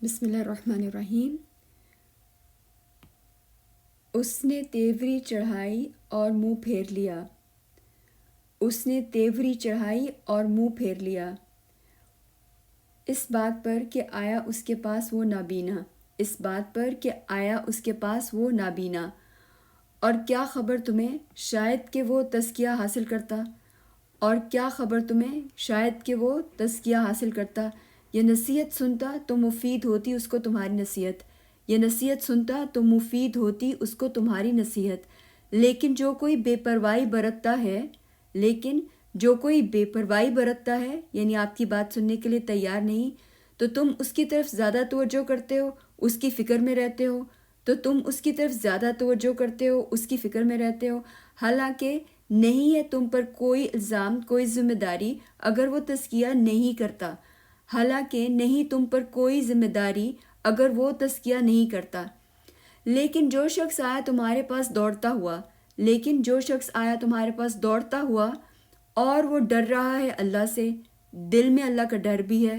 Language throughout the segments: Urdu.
بسم اللہ الرحمن الرحیم۔ اس نے تیوری چڑھائی اور منہ پھیر لیا۔ اس نے تیوری چڑھائی اور منہ پھیر لیا، اس بات پر کہ آیا اس کے پاس وہ نابینا، اس بات پر کہ آیا اس کے پاس وہ نابینا۔ اور کیا خبر تمہیں شاید کہ وہ تزکیہ حاصل کرتا، اور کیا خبر تمہیں شاید کہ وہ تزکیہ حاصل کرتا۔ یہ نصیحت سنتا تو مفید ہوتی اس کو تمہاری نصیحت، یہ نصیحت سنتا تو مفید ہوتی اس کو تمہاری نصیحت۔ لیکن جو کوئی بے پرواہی برتتا ہے یعنی آپ کی بات سننے کے لیے تیار نہیں، تو تم اس کی طرف زیادہ توجہ کرتے ہو، اس کی فکر میں رہتے ہو، اس کی فکر میں رہتے ہو، حالانکہ نہیں ہے تم پر کوئی الزام، کوئی ذمہ داری اگر وہ تزکیہ نہیں کرتا، اگر وہ تزکیہ نہیں کرتا۔ لیکن جو شخص آیا تمہارے پاس دوڑتا ہوا اور وہ ڈر رہا ہے اللہ سے، دل میں اللہ کا ڈر بھی ہے،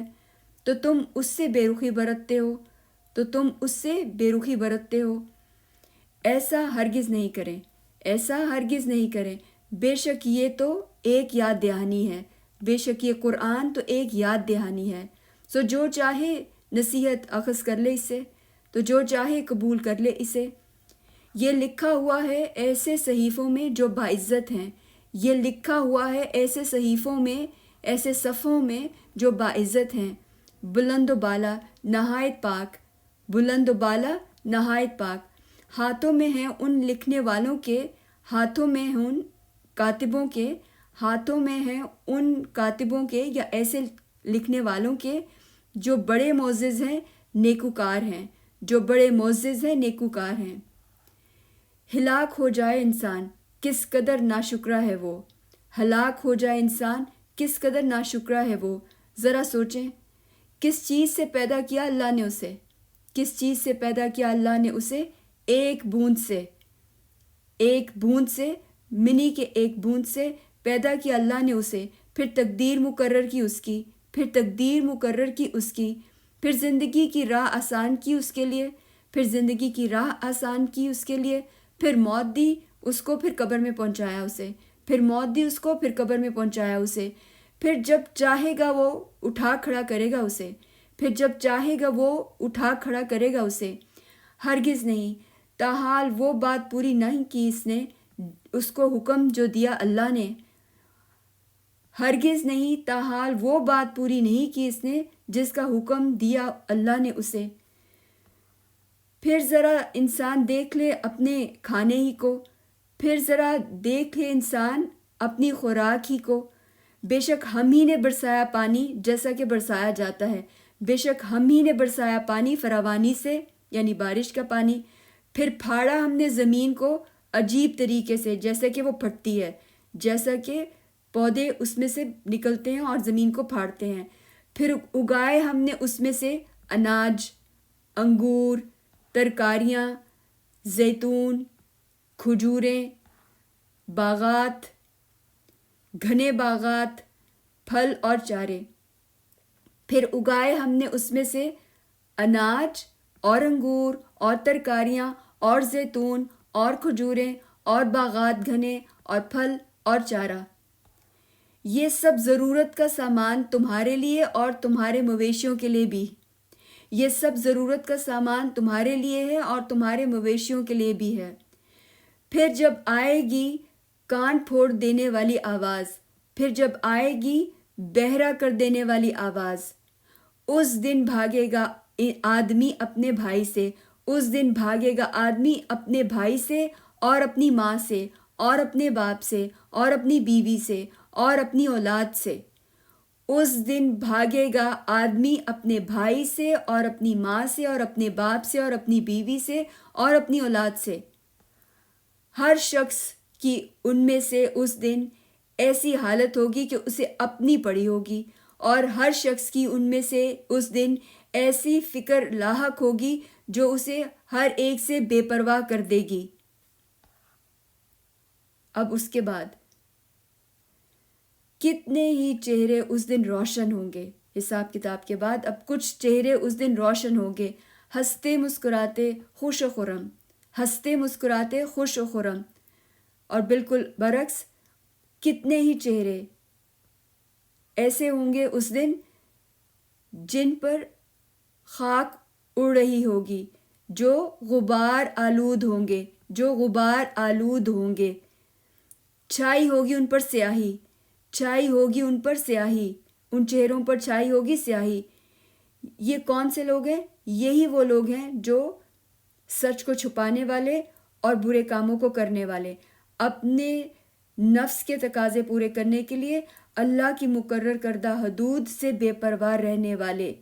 تو تم اس سے بے رخی برتتے ہو۔ ایسا ہرگز نہیں کریں، بے شک یہ تو ایک یاد دہانی ہے، بے شک یہ قرآن تو ایک یاد دہانی ہے۔ سو جو چاہے نصیحت اخذ کر لے اسے، تو جو چاہے قبول کر لے اسے۔ یہ لکھا ہوا ہے ایسے صحیفوں میں جو باعزت ہیں، یہ لکھا ہوا ہے ایسے صحیفوں میں، ایسے صفوں میں جو باعزت ہیں، بلند و بالا نہایت پاک۔ ہاتھوں میں ہیں ان لکھنے والوں کے، ہاتھوں میں ہیں ان کاتبوں کے یا ایسے لکھنے والوں کے جو بڑے معزز ہیں، نیکوکار ہیں۔ ہلاک ہو جائے انسان کس قدر ناشکرا ہے وہ، ذرا سوچیں کس چیز سے پیدا کیا اللہ نے اسے، ایک بوند سے منی کے ایک بوند سے پیدا کیا اللہ نے اسے، پھر تقدیر مقرر کی اس کی، پھر زندگی کی راہ آسان کی اس کے لیے، پھر موت دی اس کو، پھر قبر میں پہنچایا اسے، پھر جب چاہے گا وہ اٹھا کھڑا کرے گا اسے۔ ہرگز نہیں، تاحال وہ بات پوری نہیں کی اس نے، اس کو حکم جو دیا اللہ نے، ہرگز نہیں، تاحال وہ بات پوری نہیں کی اس نے جس کا حکم دیا اللہ نے اسے۔ پھر ذرا انسان دیکھ لے اپنے کھانے ہی کو، پھر ذرا دیکھ لے انسان اپنی خوراک ہی کو۔ بے شک ہم ہی نے برسایا پانی جیسا کہ برسایا جاتا ہے، بے شک ہم ہی نے برسایا پانی فراوانی سے یعنی بارش کا پانی، پھر پھاڑا ہم نے زمین کو عجیب طریقے سے جیسا کہ وہ پھٹتی ہے، جیسا کہ پودے اس میں سے نکلتے ہیں اور زمین کو پھاڑتے ہیں، پھر اگائے ہم نے اس میں سے اناج، انگور، ترکاریاں، زیتون، کھجوریں، باغات، گھنے باغات، پھل اور چارے، پھر اگائے ہم نے اس میں سے اناج اور انگور اور ترکاریاں اور زیتون اور کھجوریں اور باغات گھنے اور پھل اور چارہ۔ یہ سب ضرورت کا سامان تمہارے لیے اور تمہارے مویشیوں کے لیے بھی، یہ سب ضرورت کا سامان تمہارے لیے ہے اور تمہارے مویشیوں کے لیے بھی ہے۔ پھر جب آئے گی کان پھوڑ دینے والی آواز، پھر جب آئے گی بہرا کر دینے والی آواز، اس دن بھاگے گا آدمی اپنے بھائی سے، اس دن بھاگے گا آدمی اپنے بھائی سے اور اپنی ماں سے اور اپنے باپ سے اور اپنی بیوی سے اور اپنی اولاد سے، اس دن بھاگے گا آدمی اپنے بھائی سے اور اپنی ماں سے اور اپنے باپ سے اور اپنی بیوی سے اور اپنی اولاد سے۔ ہر شخص کی ان میں سے اس دن ایسی حالت ہوگی کہ اسے اپنی پڑی ہوگی، اور ہر شخص کی ان میں سے اس دن ایسی فکر لاحق ہوگی جو اسے ہر ایک سے بے پرواہ کر دے گی۔ اب اس کے بعد کتنے ہی چہرے اس دن روشن ہوں گے، حساب کتاب کے بعد اب کچھ چہرے اس دن روشن ہوں گے، ہنستے مسکراتے خوش و خرم، ہنستے مسکراتے خوش و خرم. اور بالکل برعکس کتنے ہی چہرے ایسے ہوں گے اس دن جن پر خاک اڑ رہی ہوگی، جو غبار آلود ہوں گے، جو غبار آلود ہوں گے. چھائی ہوگی ان پر سیاہی، چھائی ہوگی ان پر سیاہی، ان چہروں پر چھائی ہوگی سیاہی. یہ کون سے لوگ ہیں؟ یہی وہ لوگ ہیں جو سچ کو چھپانے والے اور برے کاموں کو کرنے والے، اپنے نفس کے تقاضے پورے کرنے کے لیے اللہ کی مقرر کردہ حدود سے بے پرواہ رہنے والے.